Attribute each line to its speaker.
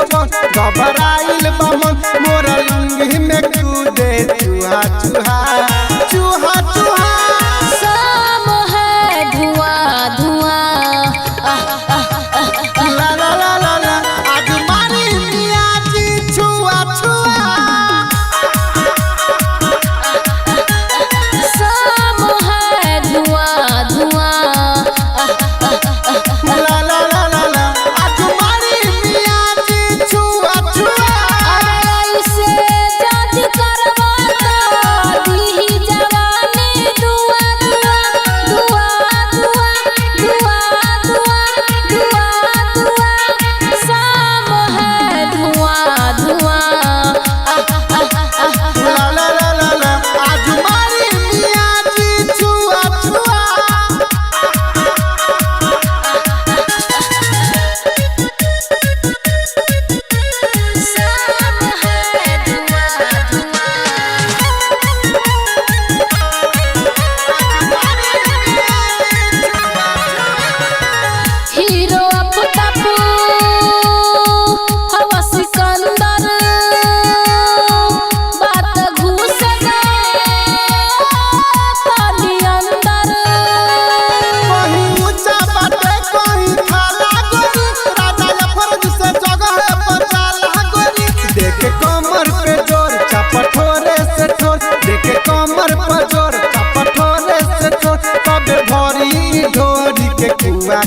Speaker 1: जोबन घबराइल बामन मोरा लंगी में कूदे चूहा चूहा चूहा चूहा
Speaker 2: शाम है धुआं धुआं
Speaker 1: ला ला ला ला ला आज मारी मिया जी छुआ छुआ
Speaker 2: शाम है धुआं धुआं
Speaker 1: ला ला ला ला ला आज मारी मिया जी छुआ छुआ
Speaker 2: अरे ऐसे जज करवाता दी जवानी दुआ दुआ दुआ दुआ दुआ दुआ दुआ दुआ शाम है धुआं धुआं
Speaker 1: ला ला ला ला ला आज मारी मिया जी छुआ छुआ
Speaker 2: शाम है धुआं हीरो अपतापू हवा सिकंदर बात घुस पानी अंदर
Speaker 1: कहीं ऊंचा बाटे कहीं खाला गोरी राजा अफरोज से जगह पर जाला गोरी देखे कमर पे जोर चपठोरे से ठोर देखे कमर पे जोर चपठोरे से ठोर तबे भरी ढोरी के कुआ